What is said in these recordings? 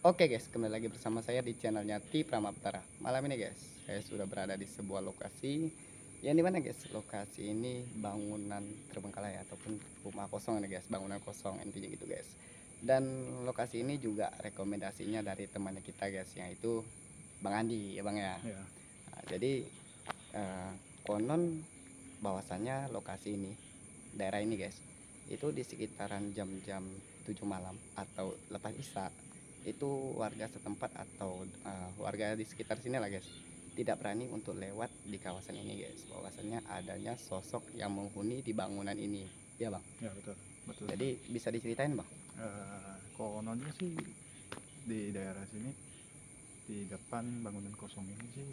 Oke guys, kembali lagi bersama saya di channelnya Ti Pramaptara. Malam ini guys, saya sudah berada di sebuah lokasi yang dimana guys, lokasi ini bangunan terbengkalai ataupun rumah kosong nih guys, bangunan kosong intinya gitu guys. Dan lokasi ini juga rekomendasinya dari temannya kita guys, yaitu Bang Andi ya Bang ya. Ya, Nah, jadi konon bahwasannya lokasi ini, daerah ini guys, itu di sekitaran jam-jam 7 malam atau lepas isya, itu warga setempat atau warga di sekitar sini lah guys, tidak berani untuk lewat di kawasan ini guys, bahwasannya adanya sosok yang menghuni di bangunan ini ya Bang. ya betul, betul. Jadi bisa diceritain Bang? Kononnya sih di daerah sini, di depan bangunan kosong ini sih,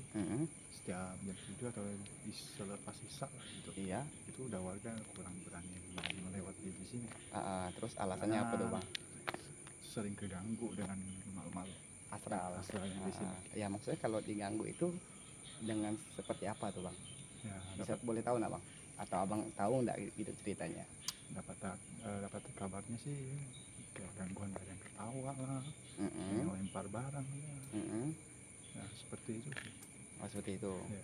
setiap jam 7 atau selepas isak gitu, Iya. itu udah warga kurang berani melewati di sini. Terus alasannya apa tuh Bang? Sering keganggu dengan makhluk Astral. yang di sini. Ya maksudnya kalau diganggu itu dengan seperti apa tuh Bang? Ya, Bisa boleh tahu nggak Bang? Atau Abang tahu nggak gitu ceritanya? dapat kabarnya sih kayak gangguan dari yang ketawa lah, yang lempar barang ya. Nah, seperti itu sih. Oh, seperti itu. Ya.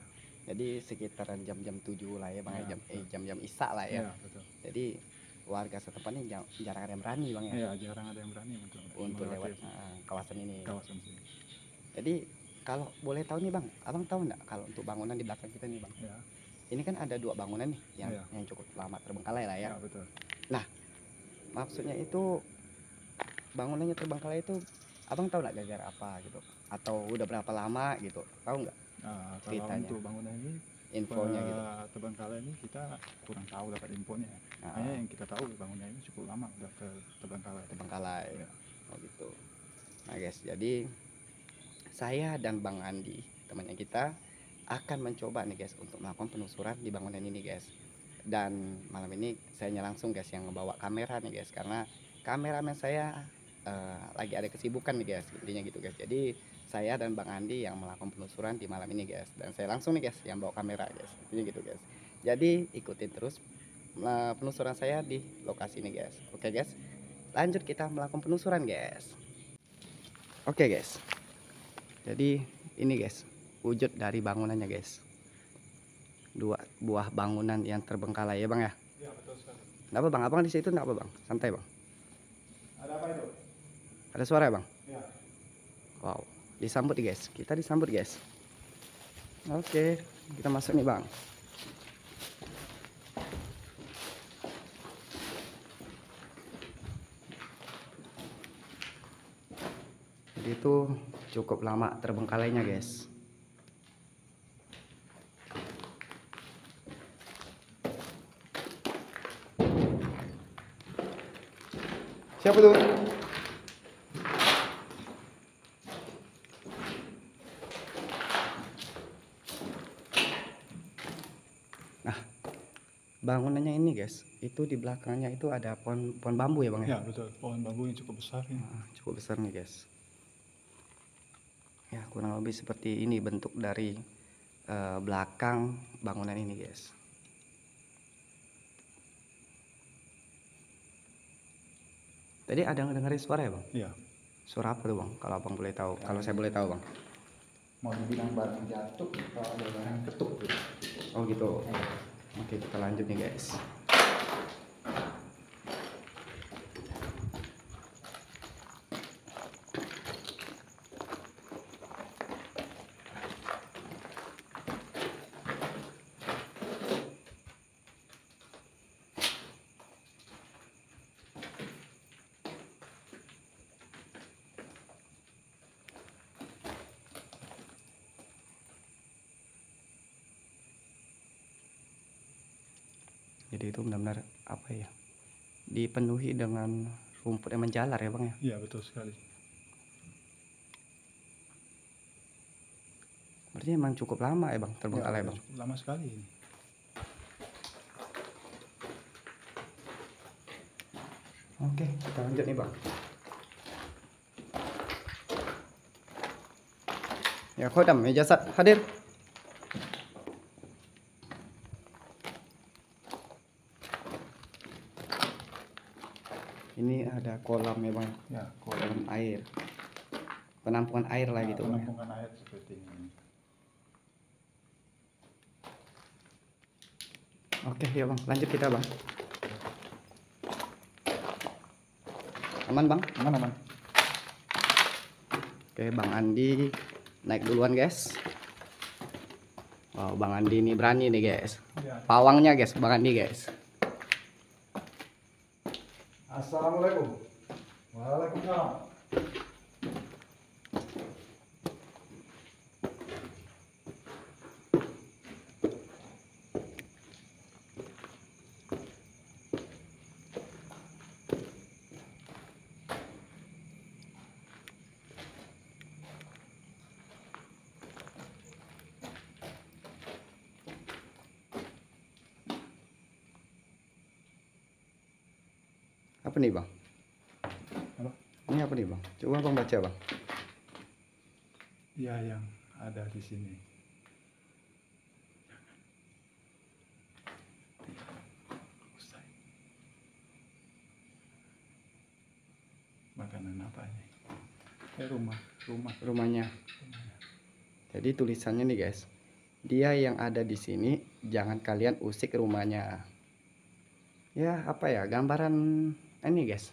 Jadi sekitaran jam-jam 7 lah ya Bang ya, Ya, jam-jam isya lah ya. Ya, betul. Jadi warga setempat ini jarang ada yang berani Bang ya. Ya, jarang ada yang berani untuk lewat kawasan ini. Kawasan sini. Jadi kalau boleh tahu nih Bang, Abang tahu nggak kalau untuk bangunan di belakang kita nih Bang? Ya. Ini kan ada dua bangunan nih yang cukup lama terbengkalai lah ya. Ya, betul. Nah, maksudnya itu bangunannya terbengkalai itu Abang tahu nggak gara-gara apa gitu? Atau udah berapa lama gitu? Tahu nggak? Kalau untuk bangunan ini, infonya gitu. Terbengkalai ini kita kurang tahu dapat infonya. Hanya yang kita tahu bangunan ini cukup lama udah terbengkalai. Ya. Oh gitu. Nah guys, jadi saya dan Bang Andi, temannya kita, akan mencoba nih guys untuk melakukan penelusuran di bangunan ini guys. Dan malam ini saya langsung guys yang membawa kamera nih guys, karena kameramen saya lagi ada kesibukan nih guys, intinya gitu guys. Jadi saya dan Bang Andi yang melakukan penelusuran di malam ini guys, dan saya langsung nih guys yang bawa kamera guys, intinya gitu guys. Jadi ikutin terus penelusuran saya di lokasi ini guys. Oke guys, lanjut kita melakukan penelusuran guys. Oke guys, jadi ini guys wujud dari bangunannya guys, dua buah bangunan yang terbengkalai ya Bang ya. Ya, betul sekali. Nggak apa Bang, Abang di situ nggak apa Bang, santai Bang. Ada apa itu? Ada suara ya Bang? Ya. Wow, disambut nih guys, kita disambut guys. Oke, kita masuk nih Bang. Jadi itu cukup lama terbengkalainya guys. Siapa tuh? Nah, bangunannya ini guys, itu di belakangnya itu ada pohon bambu ya Bang ya? Ya, betul. Pohon bambu yang cukup besar ya. Cukup besar nih guys. Ya, kurang lebih seperti ini bentuk dari belakang bangunan ini guys. Tadi ada ngedengerin suara ya Bang? Iya. Suara apa tuh Bang? Kalau Abang boleh tahu, kalau saya boleh tahu Bang. Mau dibilang barang jatuh atau ada barang ketuk gitu. Oh gitu. Oke, kita lanjut nih guys. Jadi itu benar-benar apa ya, dipenuhi dengan rumput yang menjalar ya Bang ya? Iya, betul sekali. Berarti emang cukup lama ya Bang terbengkalai ya, Bang? Cukup lama sekali ini. Oke, kita lanjut nih Bang. Ya Khodam, ya jasad hadir. Ini ada kolam ya Bang, Ya, kolam air. penampungan air lah Nah, gitu Bang. penampungan air seperti ini. Oke ya Bang, lanjut kita Bang. Aman Bang? Aman aman. Oke, Bang Andi naik duluan guys. Wow, Bang Andi ini berani nih guys. Ya. Pawangnya guys, Bang Andi guys. Assalamualaikum. Waalaikumsalam. Apa nih Bang? Apa? Ini apa nih Bang? Coba Bang baca Bang. Ya, yang ada di sini. Usai. Makanan apa ini? Rumah. Rumahnya. Jadi tulisannya nih guys. Dia yang ada di sini, jangan kalian usik rumahnya. Ya, apa ya? Gambaran ini guys.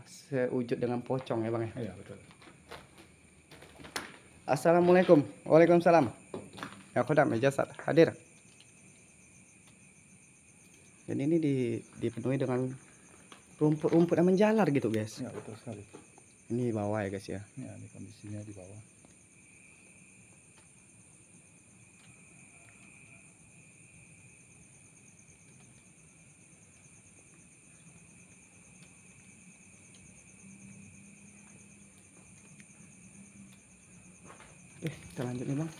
Sewujud dengan pocong ya Bang ya. Iya, betul. Assalamualaikum. Waalaikumsalam. Ya kodam jasad hadir. Jadi ini dipenuhi dengan rumput-rumput yang menjalar gitu guys. Ya, betul sekali. Ini bawah ya guys ya. Ya, ini kondisinya di bawah. Oke, kita lanjut nih Bang.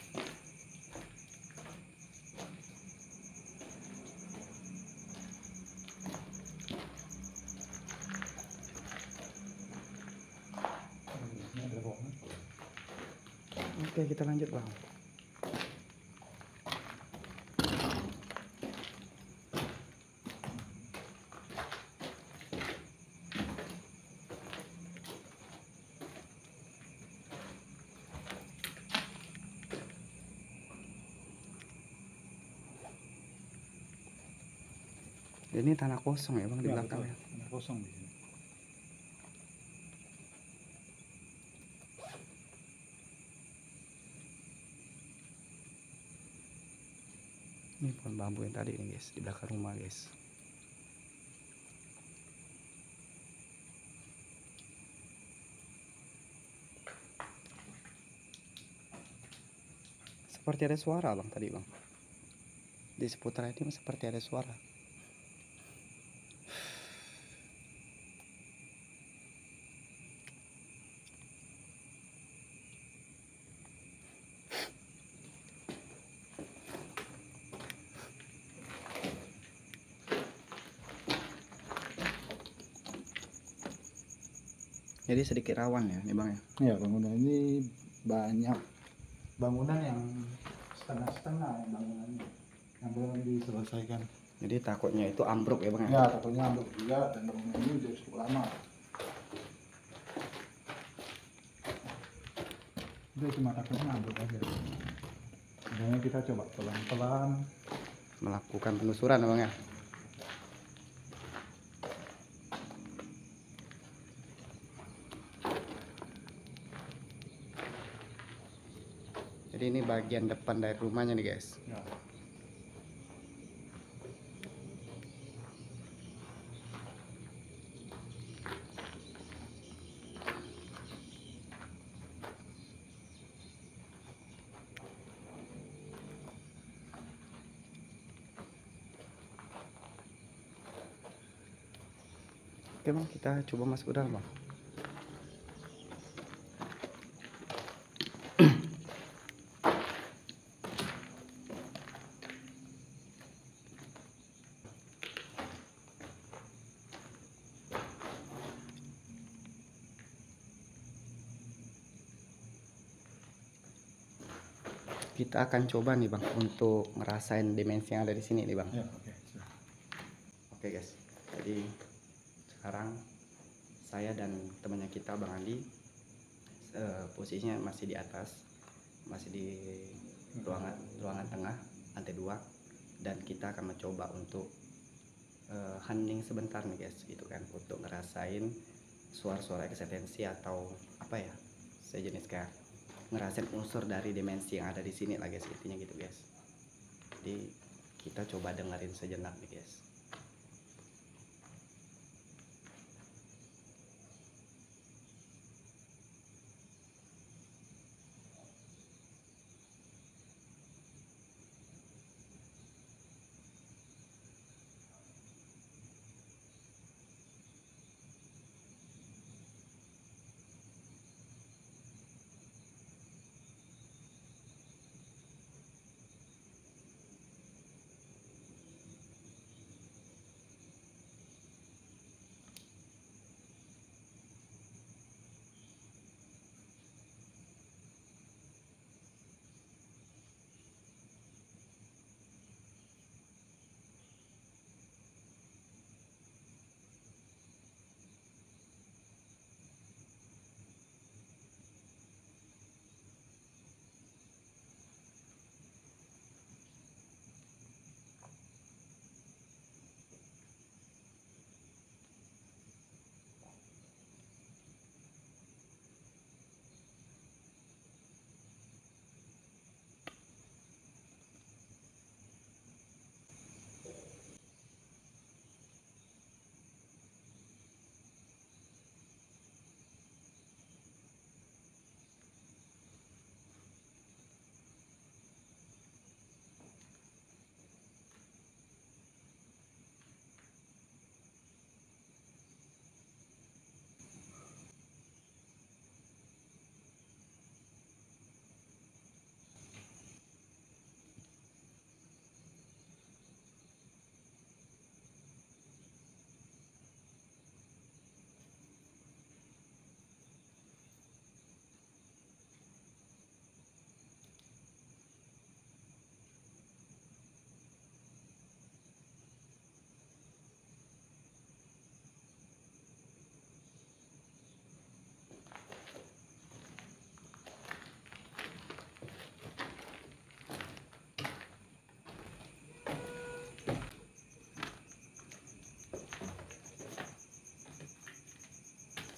Ini ada pohon. Oke, kita lanjut Bang. Ini tanah kosong ya Bang di Ya, belakang betul. ya. Ada kosong di sini. Ini pohon bambu yang tadi nih guys, di belakang rumah guys. Seperti ada suara Bang tadi Bang. Di seputar ini seperti ada suara. Jadi sedikit rawan ya nih Bang ya. Ya, bangunan ini banyak bangunan yang setengah-setengah bangunannya yang belum diselesaikan. Jadi takutnya itu ambruk ya Bang ya. Ya, takutnya ambruk juga dan bangunan ini udah cukup lama. Udah cuma takutnya ambruk aja. Makanya kita coba pelan-pelan. Melakukan penelusuran ya Bang ya. Jadi ini bagian depan dari rumahnya nih guys. Ya. Oke Bang, kita coba masuk ke dalam Bang. Kita akan coba nih Bang untuk ngerasain dimensi yang ada di sini nih Bang. Ya, oke. Oke guys, jadi sekarang saya dan temannya kita Bang Andi posisinya masih di atas, masih di ruangan tengah lantai 2, dan kita akan mencoba untuk hening sebentar nih guys gitu kan, untuk ngerasain suara-suara eksistensi atau apa ya, sejenis kayak ngerasain unsur dari dimensi yang ada di sini lah guys, intinya gitu guys. Jadi kita coba dengerin sejenak nih guys.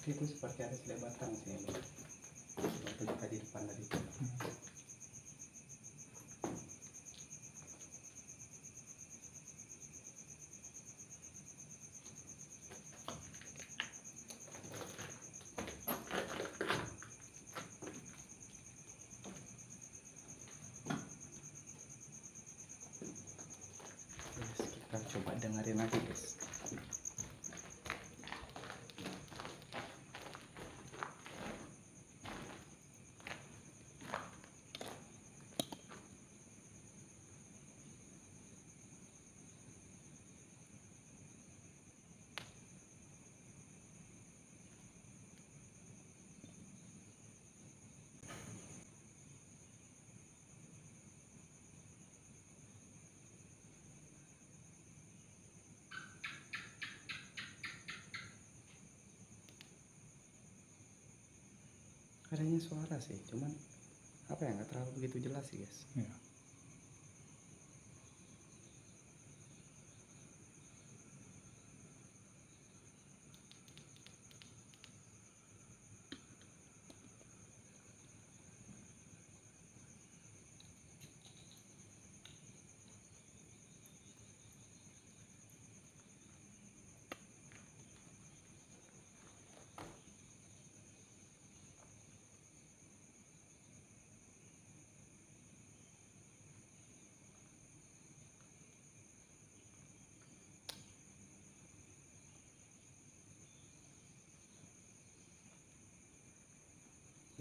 Itu seperti ada selebatan sih, waktu kita di depan tadi. Yes, kita coba dengerin lagi guys. Adanya suara sih, cuman apa ya, nggak terlalu begitu jelas sih guys. Ya.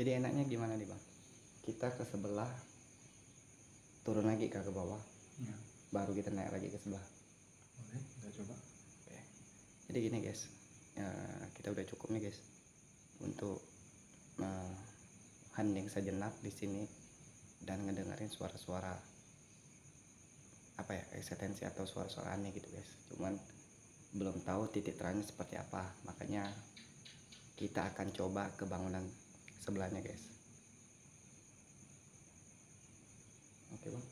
Jadi enaknya gimana nih bang? Kita ke sebelah, turun lagi ke bawah, Ya. baru kita naik lagi ke sebelah. Boleh, kita coba. Oke. Jadi gini guys, kita udah cukup nih guys untuk hening sejenak di sini dan ngedengerin suara-suara apa ya, eksistensi atau suara-suara aneh gitu guys. Cuman belum tahu titik terangnya seperti apa, makanya kita akan coba ke bangunan sebelahnya guys. Oke bang.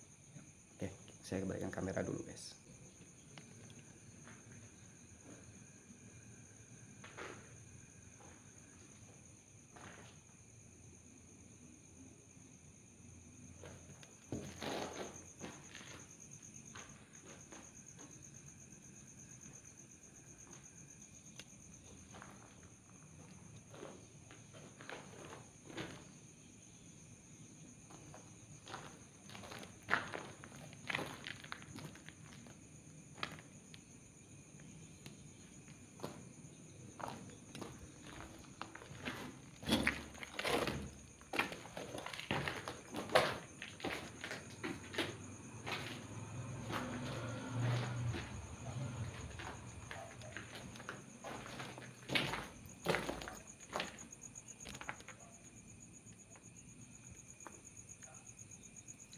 Oke, saya kembalikan kamera dulu guys.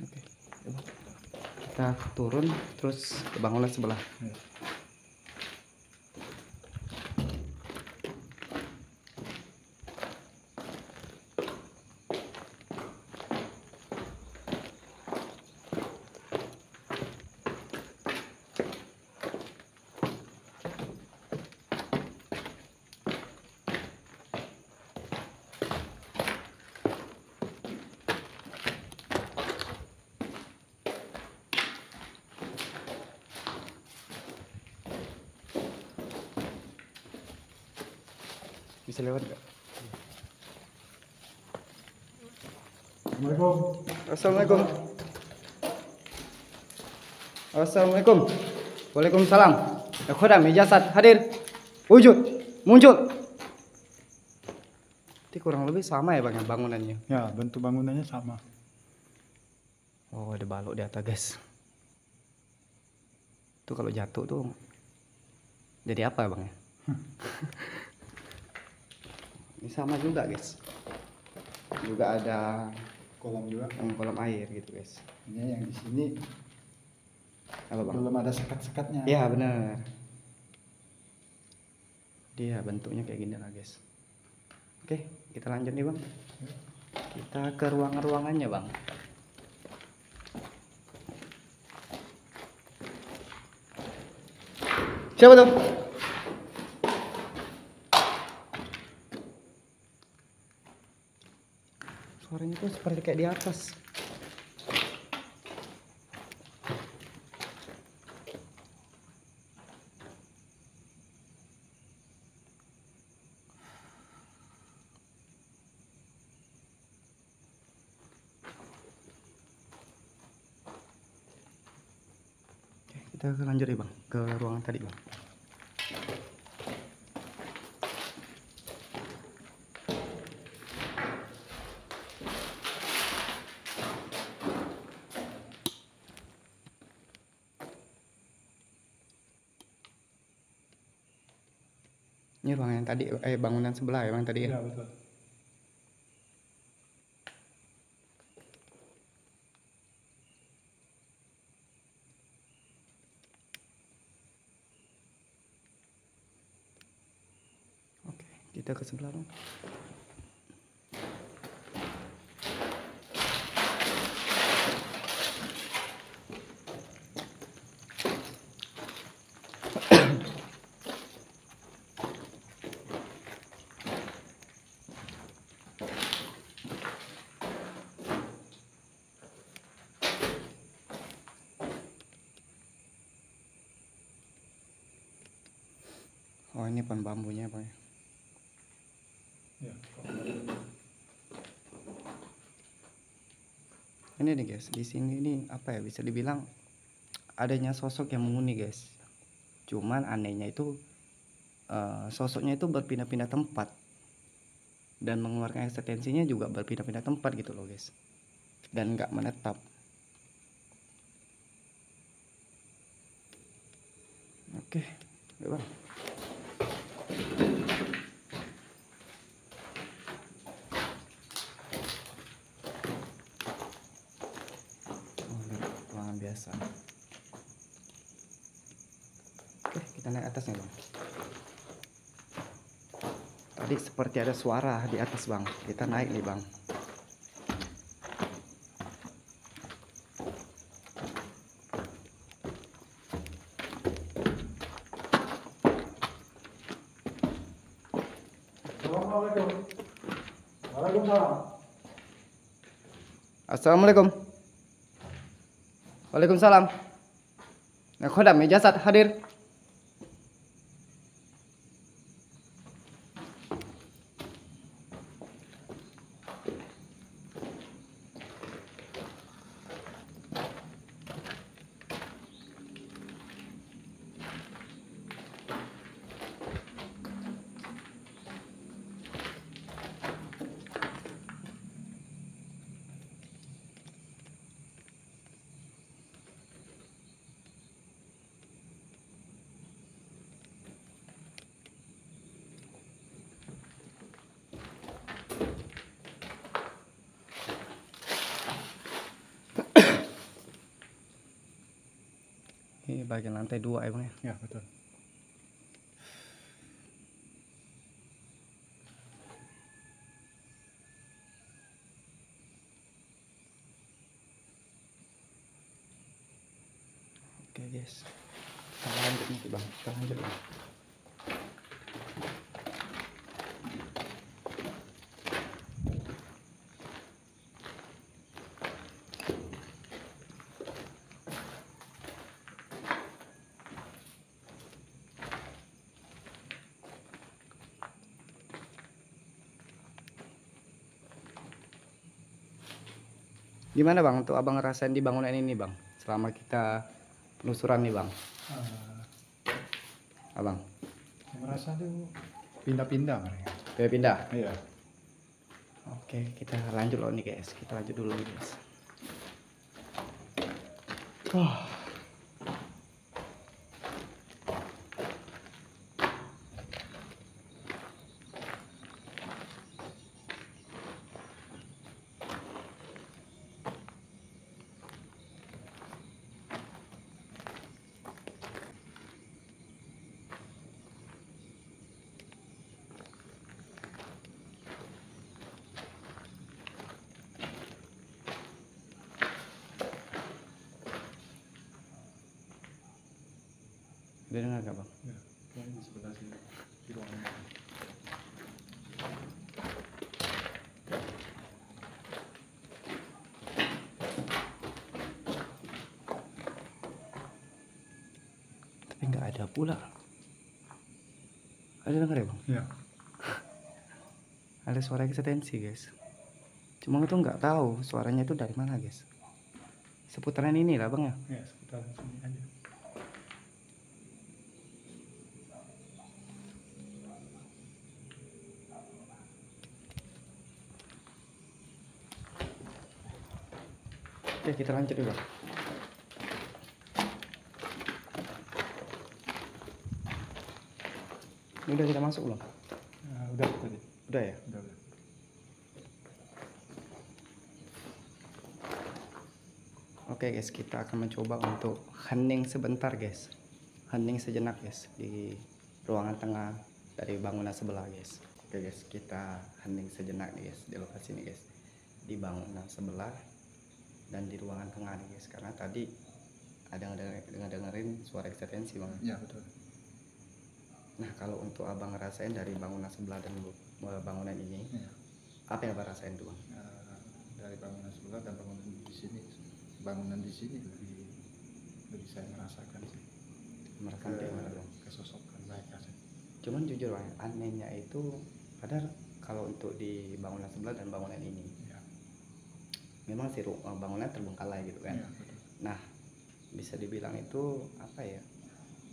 Oke, coba kita turun terus ke bangunan sebelah. Ya. Bisa lewat nggak? Assalamualaikum. Assalamualaikum. Assalamualaikum. Waalaikumsalam. Khodam ijazat hadir. Wujud muncul. Ini kurang lebih sama ya bang ya bangunannya. Ya, bentuk bangunannya sama. Oh, ada balok di atas guys. Itu kalau jatuh tuh jadi apa bang ya? Ini sama juga guys. Juga ada Kolam juga. kolam air gitu guys. Ini yang di sini Apa bang? belum ada sekat-sekatnya. Iya benar. Dia bentuknya kayak gini lah guys. Oke, kita lanjut nih bang. Kita ke ruangan-ruangannya bang. Siapa tuh? Suaranya tuh seperti kayak di atas. Oke, kita lanjut nih bang ke ruangan tadi bang. Ini ruangan yang tadi, bangunan sebelah ya bang tadi ya. Ya, betul. Oke, kita ke sebelah bang. Oh ini pohon bambunya bang. Ya. Ini nih guys, di sini ini apa ya, bisa dibilang adanya sosok yang menghuni guys. Cuman anehnya itu sosoknya itu berpindah-pindah tempat dan mengeluarkan eksistensinya juga berpindah-pindah tempat gitu loh guys, dan nggak menetap. Oke, yuk bang. Ruangan biasa. Oke, kita naik atasnya bang. Tadi seperti ada suara di atas bang. Kita naik nih bang. Assalamualaikum. Waalaikumsalam. Assalamualaikum. Waalaikumsalam. Nah, Khodam Ijazat hadir. Ini bagian lantai 2 ya bang ya. Ya betul. Oke guys. Kita lanjut nih bang. Kita lanjut bang. Gimana bang untuk abang ngerasain di bangunan ini bang? Selama kita penelusuran nih bang. Abang. Saya merasa tuh pindah-pindah mereka. Kayak pindah. Iya. Oke, kita lanjut loh nih guys. Kita lanjut dulu nih guys. Wah. Udah dengar gak bang? Ya, kayaknya di sebelah sini di ruangan ini. Tapi nggak ada pula. Ada dengar ya bang? Iya. Ada suara eksistensi guys. Cuma itu nggak tahu suaranya itu dari mana guys. Seputaran ini lah bang ya. Iya, sekitar sini aja. Oke, kita lanjut dulu. Ini udah kita masuk belum? Udah tadi. Udah ya? Udah. Oke guys, kita akan mencoba untuk hening sebentar guys. Hening sejenak guys di ruangan tengah dari bangunan sebelah guys. Oke guys, kita hening sejenak nih guys di lokasi ini guys. Di bangunan sebelah dan di ruangan tengah nih guys. Karena tadi ada dengerin suara eksistensi bang. Iya betul. Nah kalau untuk abang ngerasain dari bangunan sebelah dan bangunan ini, Iya. apa yang abang rasain tuh bang? Dari bangunan sebelah dan bangunan di sini. Bangunan di sini lebih saya merasakan sih. Merasakan kayak mana bang? Kesosokan mereka sih. Cuman jujur bang, anehnya itu padahal kalau untuk di bangunan sebelah dan bangunan ini, Iya. memang sih bangunan terbengkalai gitu kan. Iya betul. Nah bisa dibilang itu apa ya,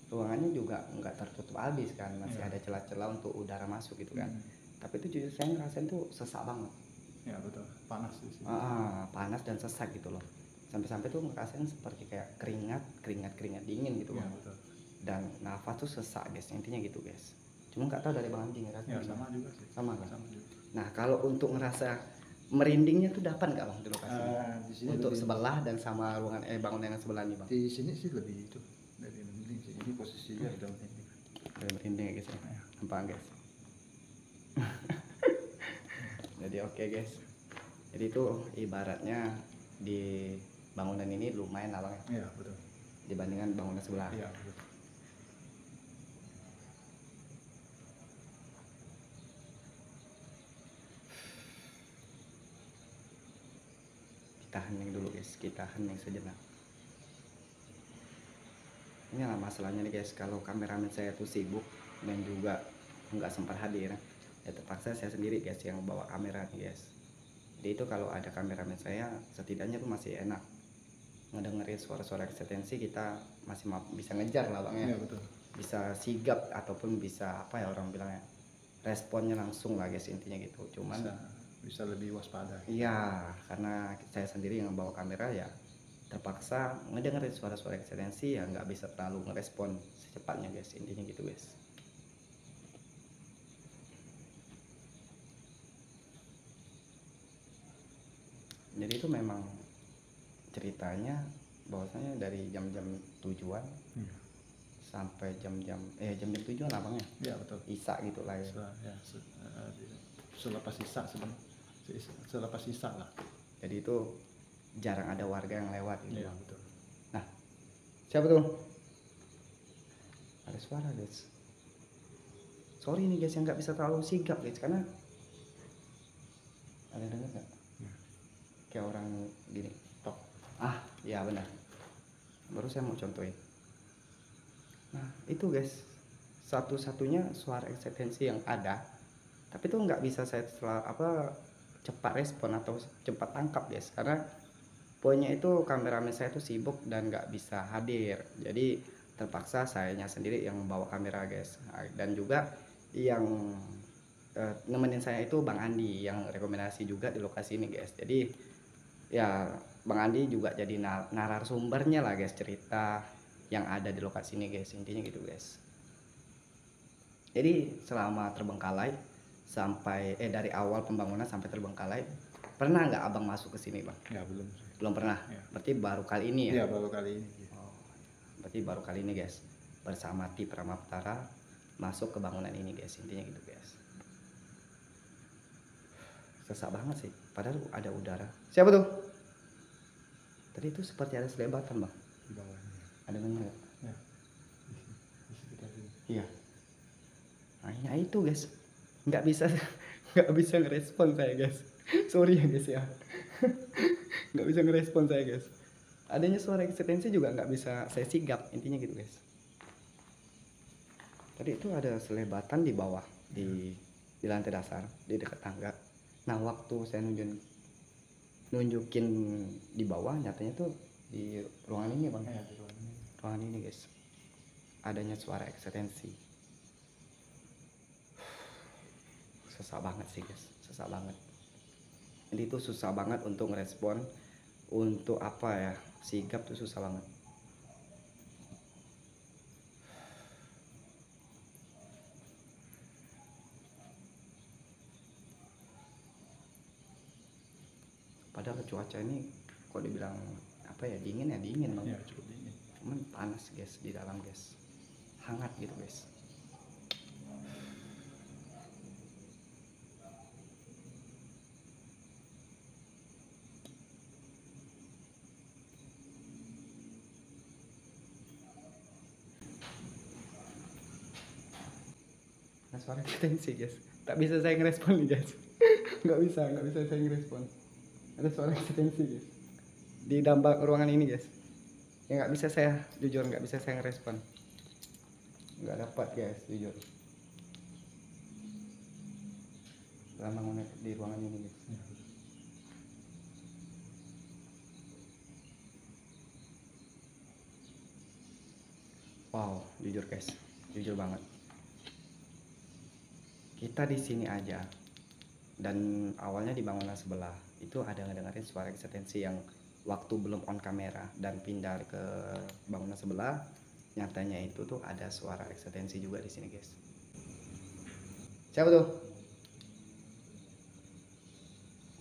ruangannya juga nggak tertutup habis kan, masih Iya. ada celah-celah untuk udara masuk gitu kan. Hmm. Tapi itu jujur saya ngerasain tuh sesak banget. Ya betul, panas di sini. Panas dan sesak gitu loh. Sampai-sampai tuh ngerasain seperti kayak keringat dingin gitu Ya bang. betul. Dan nafas tuh sesak guys, intinya gitu guys. Cuma nggak tahu dari bang Andi ngerasain Ya gimana. sama juga sih. Sama kan? Sama juga. Nah kalau untuk ngerasa merindingnya tuh dapat nggak bang di lokasi? Di sini Untuk lebih- sebelah dan sama ruangan bangunan yang sebelah nih bang. di sini sih lebih itu lebih mending sih. Ini posisinya udah mending. Ada merinding ya guys ya. Ya. Nampak guys. Jadi oke guys, jadi itu ibaratnya di bangunan ini lumayan lah bang ya, Iya betul. dibandingkan bangunan sebelah. Iya betul. Kita hening dulu guys, kita hening sejenak. Ini lah masalahnya nih guys, kalau kameramen saya tuh sibuk dan juga nggak sempat hadir, ya terpaksa saya sendiri guys yang bawa kamera nih guys. Jadi itu kalau ada kameramen saya setidaknya tuh masih enak ngedengerin suara-suara eksistensi, kita masih bisa ngejar lah bang ya. Iya betul. Bisa sigap ataupun bisa apa ya orang bilangnya, responnya langsung lah guys, intinya gitu. Cuman bisa lebih waspada. iya, karena saya sendiri yang bawa kamera ya terpaksa ngedengerin suara-suara eksistensi, ya nggak bisa terlalu ngerespon secepatnya guys, intinya gitu guys. Jadi itu memang ceritanya bahwasanya dari jam-jam tujuan sampai jam-jam jam-jam tujuan lah bang ya. Iya betul. Isa gitu lah ya. Selepas sisa sebenarnya, selepas sisa lah. Jadi itu jarang ada warga yang lewat gitu. Iya betul. Nah, siapa tuh? Ada suara guys. Sorry nih guys yang nggak bisa terlalu sigap guys, karena ada dengar nggak? Kayak orang gini. Tok. Ah, iya benar. Baru saya mau contohin. Nah, itu guys, satu-satunya suara eksistensi yang ada, tapi itu nggak bisa saya cepat respon atau cepat tangkap guys, karena poinnya itu kameramen saya tuh sibuk dan nggak bisa hadir. Jadi terpaksa sayanya sendiri yang membawa kamera guys. Dan juga yang nemenin saya itu Bang Andi yang rekomendasi juga di lokasi ini guys. Jadi ya Bang Andi juga jadi narasumbernya lah guys, cerita yang ada di lokasi ini guys, intinya gitu guys. Jadi selama terbengkalai sampai dari awal pembangunan sampai terbengkalai, pernah nggak abang masuk ke sini bang? Ya belum. Belum pernah. Ya. Berarti baru kali ini ya? Iya baru kali ini. Oh, berarti baru kali ini guys, bersama tim Pramaptara masuk ke bangunan ini guys, intinya gitu guys. Sesak banget sih, padahal ada udara. Siapa tuh? Tadi itu seperti ada selebatan bang. Di bawahnya. Ada dengar nggak? Ya. Di sekitar sini. Iya. Nah itu guys, nggak bisa ngerespon saya guys. Sorry ya guys ya. Nggak bisa ngerespon saya guys. Adanya suara eksistensi juga nggak bisa saya sigap, intinya gitu guys. Tadi itu ada selebatan di bawah, di lantai dasar, di dekat tangga. Nah waktu saya nunjukin di bawah, nyatanya tuh di ruangan ini bang. Ya, di ruangan ini. Ruangan ini guys, adanya suara eksistensi. Susah banget sih guys, susah banget. Jadi itu susah banget untuk ngerespon, untuk apa ya, sigap tuh susah banget. Padahal cuaca ini kok dibilang apa ya, dingin ya dingin banget. Ya cukup dingin. Cuman panas guys di dalam guys, hangat gitu guys. Nah suara eksistensi guys, tak bisa saya ngerespon nih guys. nggak bisa saya ngerespon. Ada suara eksistensi guys di dalam ruangan ini guys, ya nggak bisa saya, jujur nggak bisa saya ngerespon, nggak dapat guys jujur. Lama di ruangan ini guys. Wow, jujur guys, jujur banget. Kita di sini aja, dan awalnya di bangunan sebelah itu ada ngedengerin suara eksistensi yang waktu belum on kamera dan pindah ke bangunan sebelah, nyatanya itu tuh ada suara eksistensi juga di sini guys. Siapa tuh?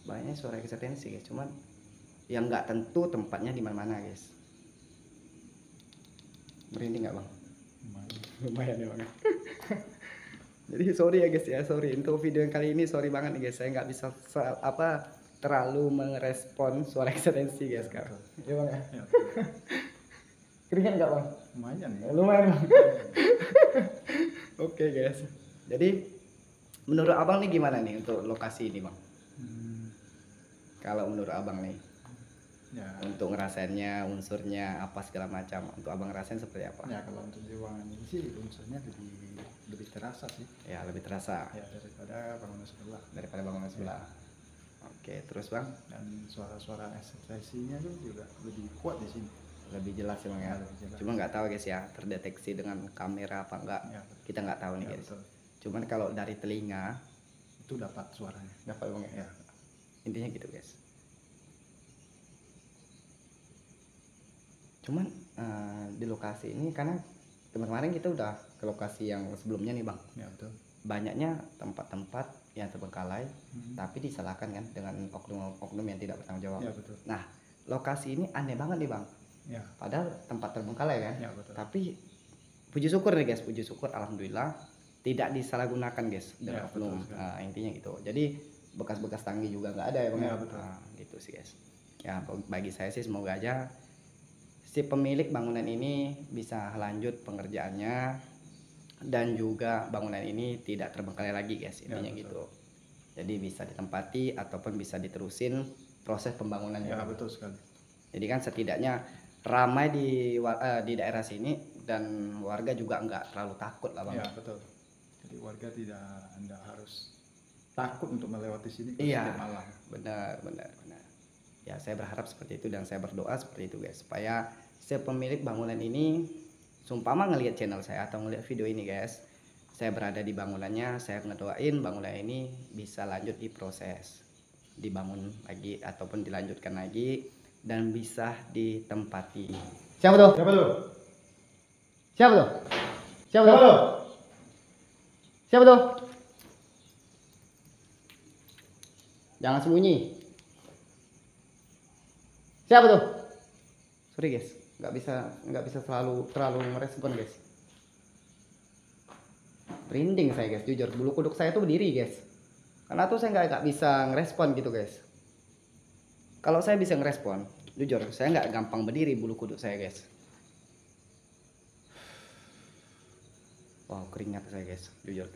Banyak suara eksistensi guys, cuman yang nggak tentu tempatnya di mana-mana guys. Merinding nggak bang? Lumayan. Lumayan ya bang. Jadi sorry ya guys ya, sorry untuk video yang kali ini, sorry banget nih guys, saya nggak bisa terlalu merespon suara ekstensi guys Ya, sekarang. betul. Iya bang ya. Ya, betul. Keringat nggak bang? Lumayan ya. Lumayan bang. Oke guys. Jadi menurut abang nih gimana nih untuk lokasi ini bang? Hmm, Kalau menurut abang nih, ya, untuk ngerasainnya, unsurnya apa segala macam, untuk abang ngerasain seperti apa? ya kalau untuk di ruangan ini sih unsurnya lebih terasa sih Ya lebih terasa ya daripada bangunan sebelah. daripada bangunan sebelah. Oke, terus bang, Dan suara-suara ekspresinya tuh juga lebih kuat di sini. lebih jelas ya bang ya. Ya, lebih jelas. Cuma nggak tahu guys ya, terdeteksi dengan kamera apa enggak, Ya, kita nggak tahu nih ya, guys. betul. Cuman kalau dari telinga Itu dapat suaranya. dapat bang ya. Ya, Intinya gitu guys. Cuman di lokasi ini karena kemarin kita udah ke lokasi yang sebelumnya nih bang, ya, betul. banyaknya tempat-tempat yang terbengkalai Hmm, tapi disalahkan kan dengan oknum-oknum yang tidak bertanggung jawab. ya, betul. Nah lokasi ini aneh banget nih bang, Ya, padahal tempat terbengkalai kan, ya, betul. tapi puji syukur nih guys, puji syukur alhamdulillah tidak disalahgunakan guys dengan Ya, oknum. betul sekali. Intinya gitu, jadi bekas-bekas tangki juga nggak ada ya bang Ya, ya? betul. Gitu sih guys ya. Bagi saya sih semoga aja si pemilik bangunan ini bisa lanjut pengerjaannya dan juga bangunan ini tidak terbengkalai lagi guys, intinya betul. gitu. Jadi bisa ditempati ataupun bisa diterusin proses pembangunannya. Ya, betul sekali. Jadi kan setidaknya ramai di daerah sini dan warga juga nggak terlalu takut lah bang. Ya, betul. Jadi warga tidak harus takut untuk melewati sini Iya, setiap malam. benar. Ya saya berharap seperti itu dan saya berdoa seperti itu guys, supaya si pemilik bangunan ini sumpama ngelihat channel saya atau ngelihat video ini guys, saya berada di bangunannya, saya ngedoain bangunan ini bisa lanjut diproses, dibangun lagi ataupun dilanjutkan lagi dan bisa ditempati. Siapa tuh? Siapa tuh? Siapa tuh? Siapa tuh? Siapa tuh? Jangan sembunyi. Siapa tuh? Sorry guys, nggak bisa terlalu merespon guys. Merinding saya guys, jujur bulu kuduk saya tuh berdiri guys. Karena tuh saya nggak bisa ngerespon gitu guys. Kalau saya bisa ngerespon, jujur saya nggak gampang berdiri bulu kuduk saya guys. Wow, keringat saya guys, jujur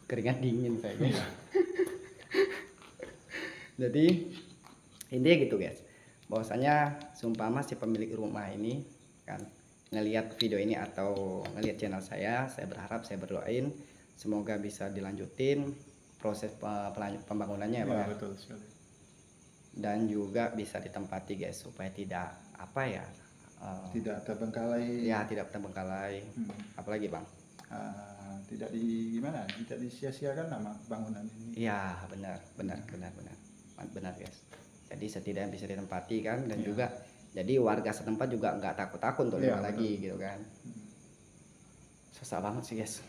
keringat dingin saya guys. Jadi intinya gitu guys, bahwasanya seumpama si pemilik rumah ini kan ngelihat video ini atau ngelihat channel saya berharap, saya berdoain semoga bisa dilanjutin proses pembangunannya ya Pak, Ya, betul sekali. dan juga bisa ditempati guys supaya tidak Tidak terbengkalai. ya tidak terbengkalai. Apalagi bang, Tidak tidak disia-siakan nama bangunan ini. ya benar guys. Jadi setidaknya bisa ditempati kan, dan Ya. juga jadi warga setempat juga nggak takut-takut untuk Ya, lewat betul. lagi gitu kan. Susah banget sih guys.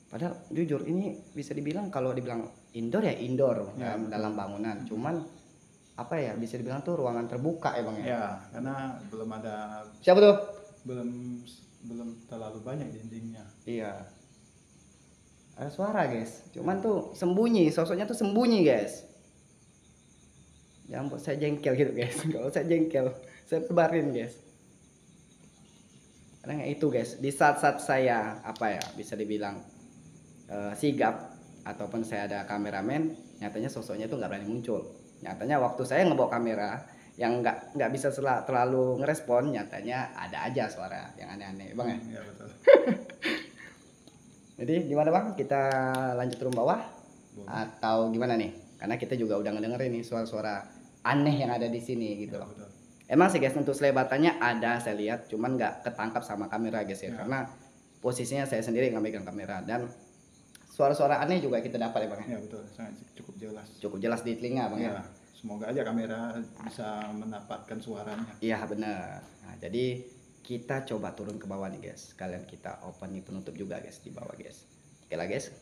Padahal jujur ini bisa dibilang, kalau dibilang indoor ya indoor Ya, betul. dalam bangunan. Cuman apa ya, bisa dibilang tuh ruangan terbuka ya bang ya. Ya, karena Siapa tuh? belum terlalu banyak dindingnya. Iya. Ada suara guys. Cuman tuh sembunyi, sosoknya tuh sembunyi guys. Jangan buat saya jengkel gitu guys. Kalau saya jengkel, saya tebarin guys. Karena itu guys, di saat-saat saya bisa dibilang sigap ataupun saya ada kameramen, nyatanya sosoknya tuh nggak berani muncul. Nyatanya waktu saya ngebawa kamera yang nggak bisa terlalu ngerespon, nyatanya ada aja suara yang aneh-aneh bang ya. Ya, betul. Jadi gimana bang, kita lanjut turun bawah Boleh. atau gimana nih? Karena kita juga udah ngedengerin nih suara-suara aneh yang ada di sini gitu Ya, loh. betul. Emang sih guys, untuk selebatannya ada saya lihat, cuman nggak ketangkap sama kamera guys ya. Ya. Karena posisinya saya sendiri nggak megang kamera, dan suara-suara aneh juga kita dapat ya bang. Ya, betul. Sangat cukup jelas. Cukup jelas di telinga bang ya. Ya, semoga aja kamera bisa mendapatkan suaranya. Iya bener. Nah, jadi kita coba turun ke bawah nih guys. Kalian kita open nih penutup juga guys di bawah guys. Oke lah guys.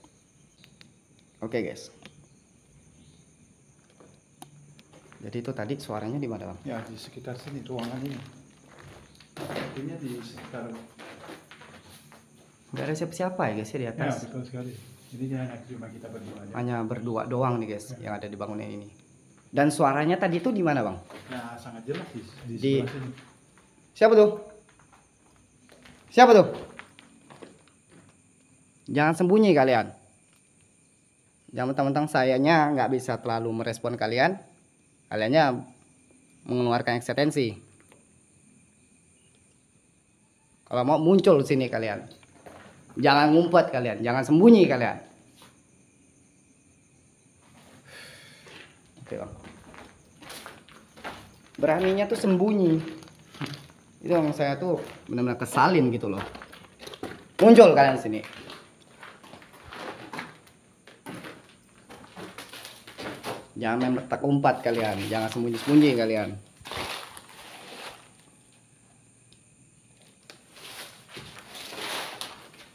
Oke guys. Jadi itu tadi suaranya di mana bang? Ya, di sekitar sini ruangan ini. Artinya di sekitar Nggak ada siapa-siapa ya guys ya di Ya, atas. betul sekali. Jadi dia hanya cuma kita berdua aja. Hanya berdua doang nih guys yang ada di bangunan ini. Dan suaranya tadi itu di mana bang? Nah, sangat jelas di Di sebelah sini. siapa tuh? Siapa tuh? Jangan sembunyi kalian. Jangan mentang-mentang sayanya nggak bisa terlalu merespon kalian, kaliannya mengeluarkan eksistensi. Kalau mau muncul sini kalian, jangan ngumpet kalian, jangan sembunyi kalian. Oke bang. Beraninya tuh sembunyi. Itu yang saya tuh benar-benar kesalin gitu loh. Muncul kalian sini. Jangan main petak umpat kalian, jangan sembunyi-sembunyi kalian.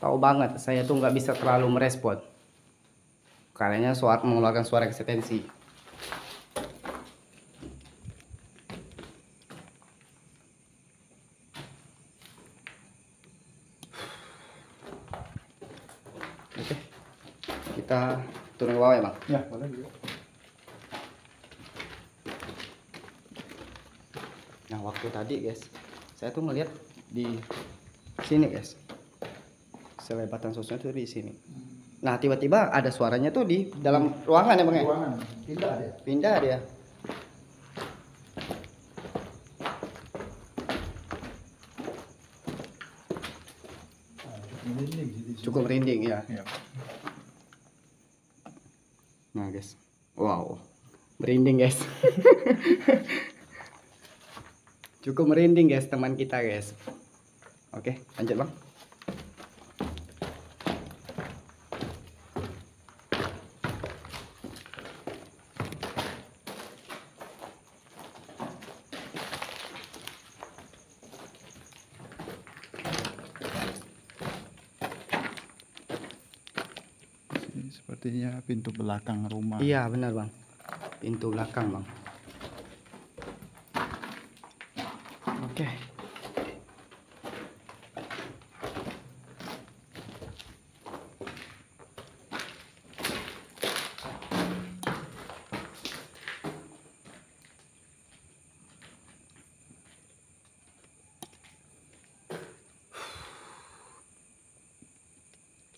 Tahu banget saya tuh nggak bisa terlalu merespon. Kayaknya suara mengeluarkan suara eksistensi. Oke, kita turun ke bawah ya bang. Ya, boleh juga. Nah waktu tadi guys, saya tuh ngeliat di sini guys, selebatan sosnya tuh di sini. Nah tiba-tiba ada suaranya tuh di dalam ruangan ya bang ya. Ruangan, pindah dia. Pindah dia. Merinding sih di sini. Cukup merinding ya. Ya. Nah guys, wow, merinding guys. Cukup merinding guys teman kita guys. Oke, lanjut bang. Ini sepertinya pintu belakang rumah. Iya benar bang, pintu belakang bang. Oke.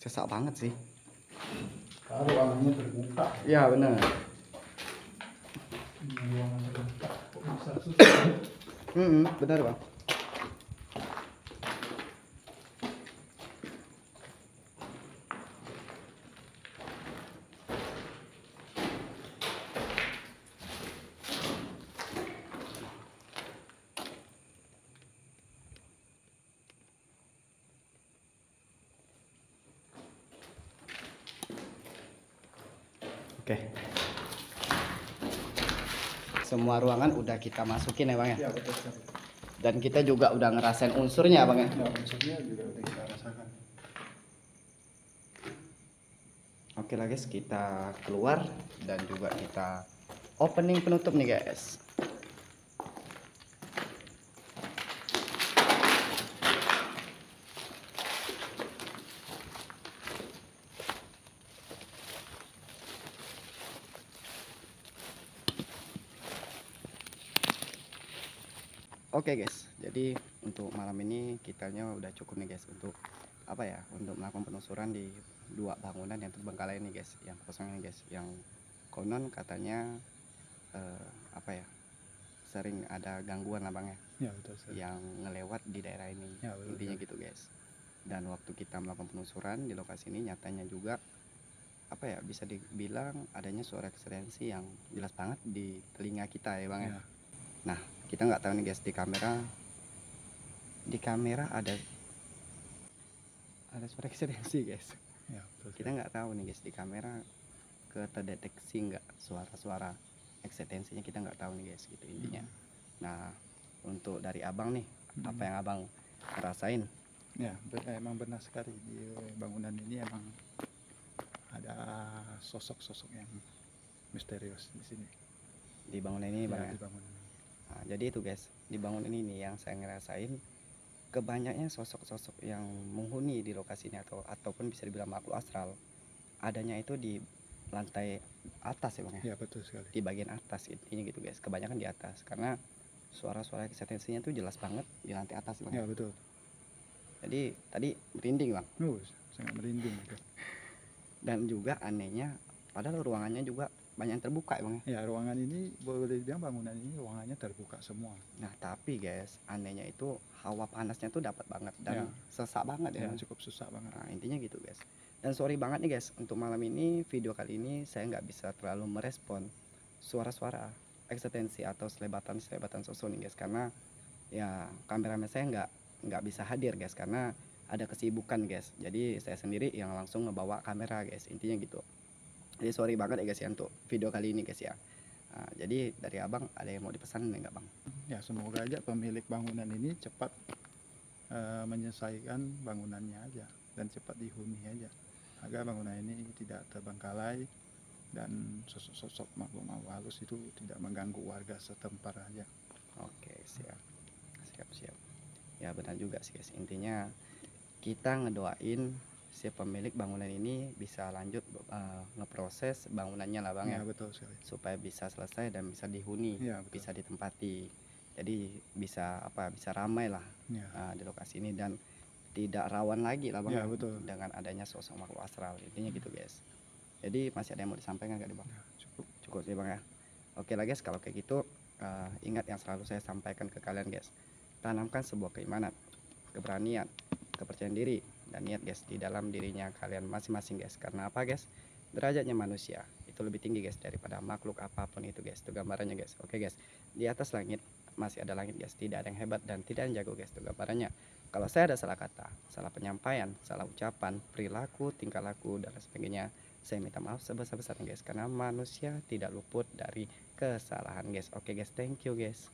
Sesak banget sih. Kalau ruangannya terbuka. Iya benar. Ruangannya terbuka. Kok bisa susah? Benar bang. Oke. Semua ruangan udah kita masukin ya bang ya. Ya, betul sekali. Dan kita juga udah ngerasain unsurnya bang ya. Ya, unsurnya juga udah kita rasakan. Oke lah guys, kita keluar dan juga kita opening penutup nih guys. Oke guys, jadi untuk malam ini kitanya udah cukup nih guys untuk apa ya, untuk melakukan penelusuran di dua bangunan yang terbengkalai ini guys, yang kosong ini guys, yang konon katanya apa ya, sering ada gangguan lah bang ya, Ya, betul sekali. yang ngelewat di daerah ini. Ya, betul Intinya sekali. gitu guys. Dan waktu kita melakukan penelusuran di lokasi ini nyatanya juga apa ya, bisa dibilang adanya suara eksistensi yang jelas banget di telinga kita ya bang ya. Ya. Nah kita nggak tahu nih guys, di kamera ada suara eksistensi guys. Ya, betul Kita sekali. nggak tahu nih guys, di kamera terdeteksi nggak suara-suara eksistensinya, kita nggak tahu nih guys gitu intinya. Nah untuk dari abang nih, apa yang abang rasain? Ya, emang benar sekali di bangunan ini emang ada sosok-sosok yang misterius di sini. Di bangunan ini bang Ya, ya. di bangunan ini. Nah, jadi itu guys, di bangunan ini nih yang saya ngerasain Kebanyaknya sosok-sosok yang menghuni di lokasi ini ataupun bisa dibilang makhluk astral, adanya itu di lantai atas ya Bang ya, Ya betul sekali. di bagian atas intinya gitu guys, kebanyakan di atas karena suara-suara eksistensinya tuh jelas banget di lantai atas Bang Ya ya. betul. Jadi tadi merinding Bang, Sangat merinding gitu. dan juga anehnya padahal ruangannya juga banyak yang terbuka ya Bang ya. Ya ruangan ini boleh dibilang bangunan ini ruangannya terbuka semua. Nah tapi guys, anehnya itu hawa panasnya tuh dapat banget Ya. dan sesak banget ya Ya Bang. cukup susah banget. Nah, intinya gitu guys. Dan sorry banget nih guys, untuk malam ini video kali ini saya nggak bisa terlalu merespon suara-suara eksistensi atau selebatan sosok nih guys, karena ya kameramen saya nggak bisa hadir guys karena ada kesibukan guys. Jadi saya sendiri yang langsung ngebawa kamera guys, intinya gitu. Jadi sorry banget ya guys ya untuk video kali ini guys ya. Nah, jadi dari abang ada yang mau dipesan nggak bang? Ya semoga aja pemilik bangunan ini cepat menyelesaikan bangunannya aja dan cepat dihuni aja agar bangunan ini tidak terbengkalai dan sosok-sosok makhluk-makhluk halus itu tidak mengganggu warga setempat aja. Oke siap siap. Ya benar juga sih guys, intinya kita ngedoain si pemilik bangunan ini bisa lanjut ngeproses bangunannya lah bang ya, Ya betul sekali. supaya bisa selesai dan bisa dihuni, Ya, betul. bisa ditempati, jadi bisa bisa ramai lah Ya. di lokasi ini dan tidak rawan lagi lah bang Ya, betul. dengan adanya sosok makhluk astral, intinya gitu guys. Jadi masih ada yang mau disampaikan nggak nih bang? Ya, Cukup sih bang ya. Oke lah guys, kalau kayak gitu ingat yang selalu saya sampaikan ke kalian guys, tanamkan sebuah keimanan, keberanian, kepercayaan diri dan niat guys di dalam dirinya kalian masing-masing guys. Karena apa guys, derajatnya manusia itu lebih tinggi guys daripada makhluk apapun itu guys. Itu gambarannya guys. Oke guys, di atas langit masih ada langit guys, tidak ada yang hebat dan tidak ada yang jago guys. Itu gambarannya. Kalau saya ada salah kata, salah penyampaian, salah ucapan, perilaku, tingkah laku dan sebagainya, saya minta maaf sebesar-besarnya guys, karena manusia tidak luput dari kesalahan guys. Oke guys, thank you guys.